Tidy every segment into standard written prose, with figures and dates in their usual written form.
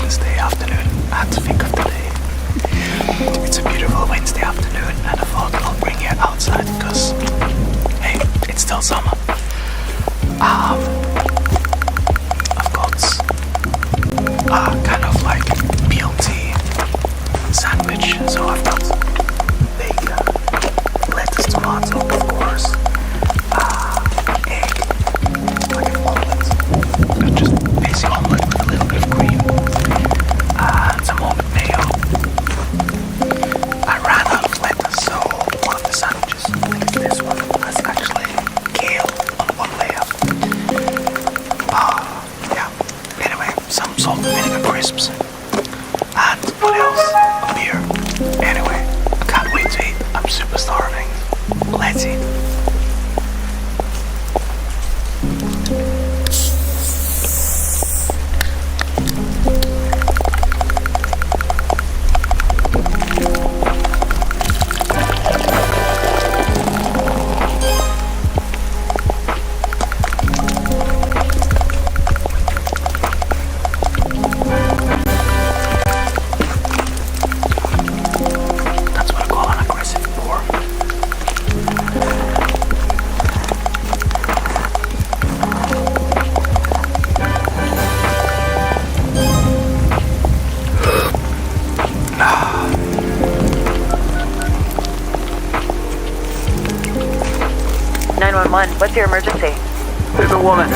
Wednesday afternoon. I had to think of the day. It's a beautiful Wednesday afternoon, and I thought I'll bring you outside because, hey, it's still summer. I've got kind of like BLT sandwich. So I've got bacon, lettuce, tomato, of course, egg, like an omelette, just basic omelette with a little bit of cream, and some homemade mayo. I ran out of lettuce, so one of the sandwiches, I think it's this one, has actually kale on one layer. Yeah. Anyway, some salt and vinegar crisps. And what else? A beer. Anyway, I can't wait to eat. I'm super starving. Let's eat. That's what I call an aggressive pour. 911, what's your emergency? There's a woman.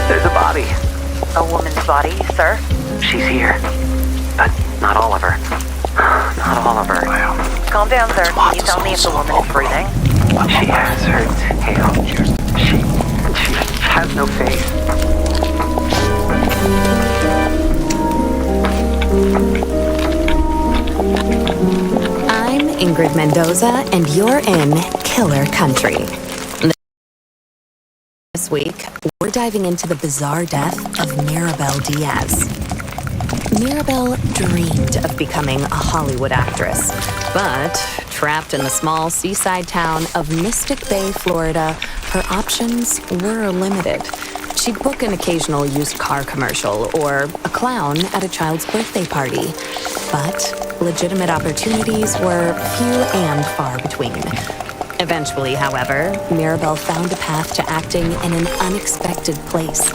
There's a body. A woman's body, sir? She's here. But not all of her. Not all of her. Calm down, sir. Can you tell me if the woman is breathing? She has her tail. She has no face. I'm Ingrid Mendoza, and you're in Killer Country. This week, we're diving into the bizarre death of Mirabel Diaz. Mirabel dreamed of becoming a Hollywood actress, but trapped in the small seaside town of Mystic Bay, Florida, her options were limited. She'd book an occasional used car commercial or a clown at a child's birthday party, but legitimate opportunities were few and far between. Eventually, however, Mirabel found a path to acting in an unexpected place,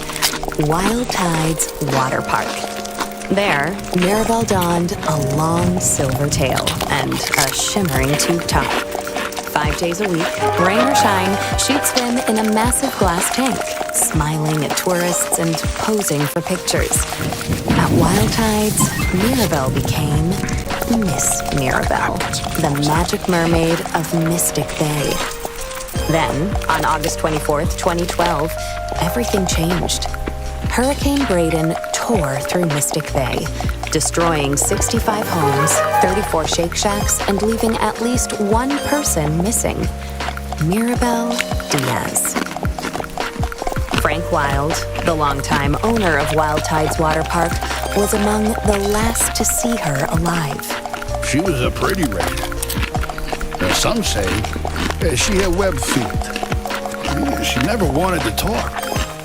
Wild Tides Water Park. There, Mirabel donned a long silver tail and a shimmering tube top. 5 days a week, rain or shine, she'd swim in a massive glass tank, smiling at tourists and posing for pictures. At Wild Tides, Mirabel became Miss Mirabel, the magic mermaid of Mystic Bay. Then, on August 24th, 2012, everything changed. Hurricane Braden tore through Mystic Bay, destroying 65 homes, 34 Shake Shacks, and leaving at least one person missing: Mirabel Diaz. Frank Wild, the longtime owner of Wild Tides Water Park, was among the last to see her alive. She was a pretty lady. Some say she had web feet. She never wanted to talk.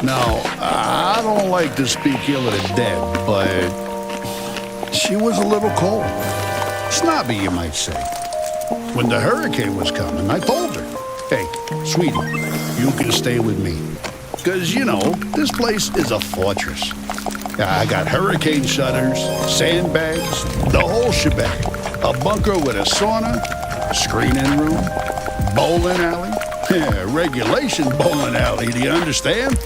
Now, I don't like to speak ill of the dead, but she was a little cold. Snobby, you might say. When the hurricane was coming, I told her, "Hey, sweetie, you can stay with me. Because, you know, this place is a fortress. I got hurricane shutters, sandbags, the whole shebang. A bunker with a sauna, a screening room, bowling alley. Yeah, regulation bowling alley, do you understand?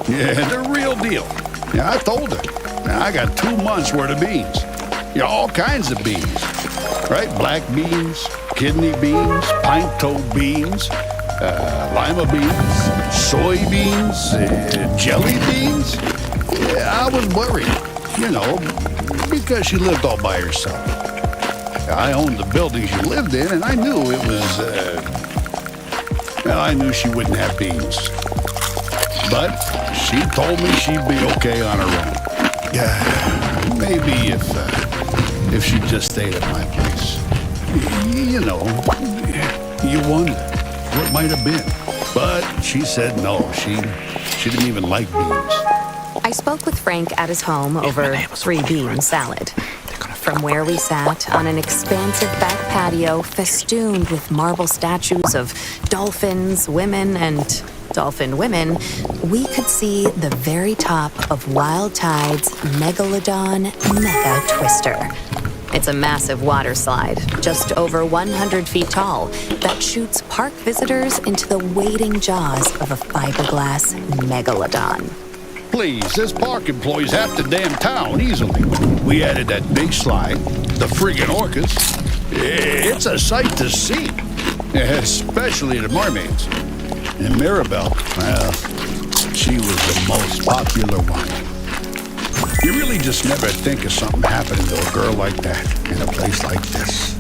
Yeah, the real deal." Yeah, I told her. I got 2 months worth of beans. Yeah, all kinds of beans. Right? Black beans, kidney beans, pint-toed beans, lima beans, soybeans, jelly beans. Yeah, I was worried, you know, because she lived all by herself. I owned the building she lived in, and I knew it was, I knew she wouldn't have beans. But she told me she'd be okay on her own. Maybe if she just stayed at my place. You know, you wonder what might have been. But she said no, she didn't even like beans. I spoke with Frank at his home over 3-bean salad. From where we sat on an expansive back patio festooned with marble statues of dolphins, women, and dolphin women, we could see the very top of Wild Tide's Megalodon Mega Twister. It's a massive water slide, just over 100 feet tall, that shoots park visitors into the waiting jaws of a fiberglass megalodon. Please, this park employs half the damn town easily. We added that big slide, the friggin' orcas. It's a sight to see, especially the mermaids. And Mirabelle, well, she was the most popular one. You really just never think of something happening to a girl like that in a place like this.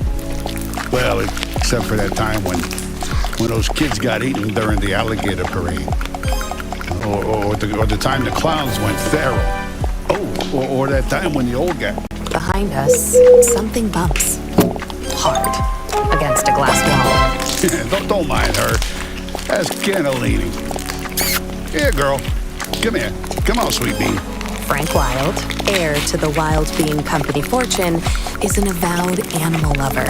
Well, except for that time when those kids got eaten during the alligator parade. Or the time the clowns went feral. Oh, or that time when the old guy... Behind us, something bumps. Hard. Against a glass wall. don't mind her. That's cannellini. Here, girl. Come here. Come on, sweet bean. Frank Wild, heir to the Wild Bean Company fortune, is an avowed animal lover.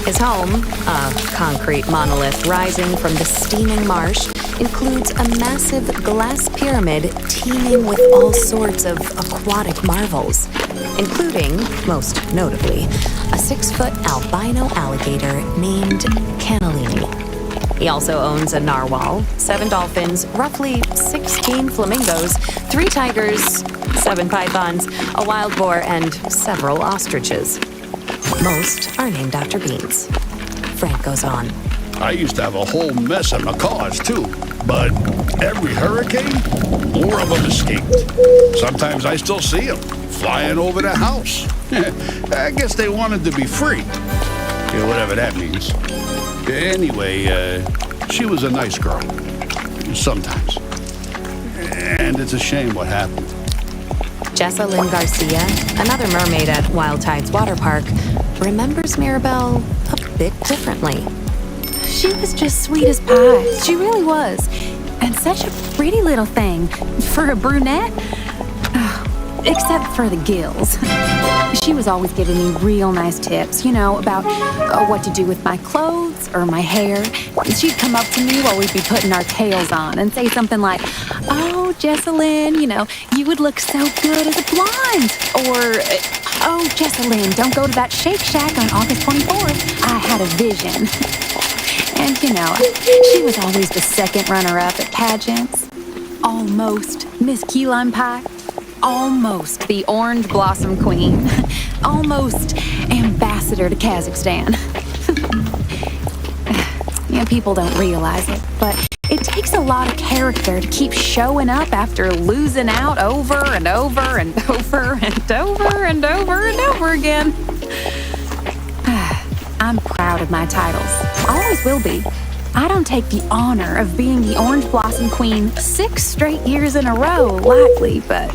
His home, a concrete monolith rising from the steaming marsh, includes a massive glass pyramid teeming with all sorts of aquatic marvels, including, most notably, a 6-foot albino alligator named Cannellini. He also owns a narwhal, 7 dolphins, roughly 16 flamingos, 3 tigers, 7 pythons, a wild boar, and several ostriches. Most are named after beans. Frank goes on. I used to have a whole mess of macaws, too. But every hurricane, more of them escaped. Sometimes I still see them flying over the house. I guess they wanted to be free. Yeah, whatever that means. Anyway, she was a nice girl. Sometimes. And it's a shame what happened. Jessa Lynn Garcia, another mermaid at Wild Tide's water park, remembers Mirabelle a bit differently. She was just sweet as pie. She really was. And such a pretty little thing. For a brunette. Except for the gills. She was always giving me real nice tips, about what to do with my clothes or my hair. She'd come up to me while we'd be putting our tails on and say something like, "Oh, Jessalyn, you would look so good as a blonde." Or, "Oh, Jessalyn, don't go to that Shake Shack on August 24th. I had a vision." And, she was always the second runner-up at pageants. Almost Miss Key Lime Pie. Almost the Orange Blossom Queen. Almost Ambassador to Kazakhstan. People don't realize it, but it takes a lot of character to keep showing up after losing out over and over and over and over and over and over again. I'm proud of my titles. Always will be. I don't take the honor of being the Orange Blossom Queen 6 straight years in a row lightly, but,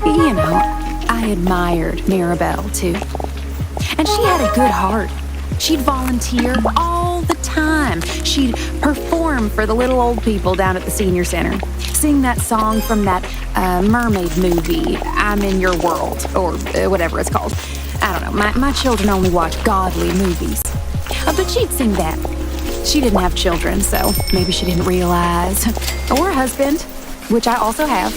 I admired Mirabelle, too. And she had a good heart. She'd volunteer all the time. She'd perform for the little old people down at the senior center. Sing that song from that mermaid movie, I'm in Your World, or whatever it's called. I don't know, my children only watch godly movies. But she'd sing that. She didn't have children, so maybe she didn't realize. Or a husband, which I also have.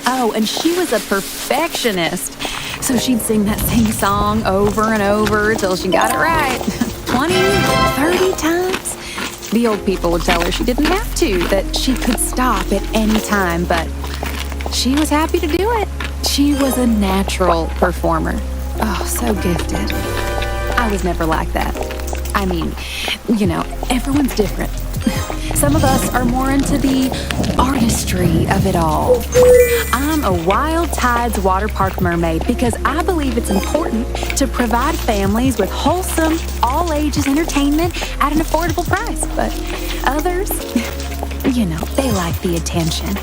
Oh, and she was a perfectionist. So she'd sing that same song over and over till she got it right. 20, 30 times. The old people would tell her she didn't have to, that she could stop at any time, but she was happy to do it. She was a natural performer. Oh, so gifted. I was never like that. I mean, everyone's different. Some of us are more into the artistry of it all. I'm a Wild Tides water park mermaid because I believe it's important to provide families with wholesome, all-ages entertainment at an affordable price. But others, they like the attention.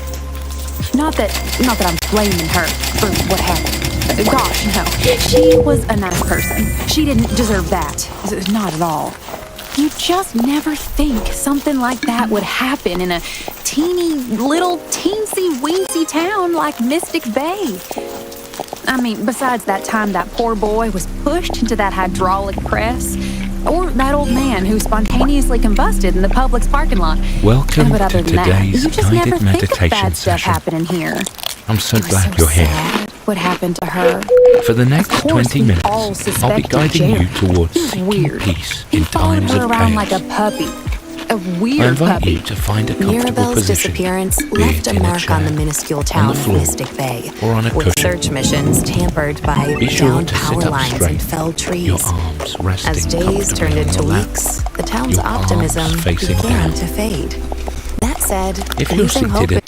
Not that I'm blaming her for what happened. Gosh, no. She was a nice person. She didn't deserve that. Not at all. You just never think something like that would happen in a teeny little teensy-weensy town like Mystic Bay. I mean, besides that time that poor boy was pushed into that hydraulic press, or that old man who spontaneously combusted in the Publix parking lot. Welcome But other to than that, today's you just never guided think of meditation bad stuff session. happening here. I'm so It was glad so you're here. sad what happened to her. For the next course 20 we minutes, all I'll be suspected guiding you Jared. towards He was seeking weird. peace He in followed times her of around chaos. like a puppy. A I weird invite puppy. you to find a comfortable Mirabelle's position, disappearance be left it a in mark on the chair, minuscule on town the of floor, Mystic Bay, or on a with cushion. search missions tampered by Be sure downed to power sit up lines straight, and felled your trees. arms resting As days comfortably turned on into your lap, weeks, the town's your arms optimism facing began down. to fade. That said, If you're losing hope seated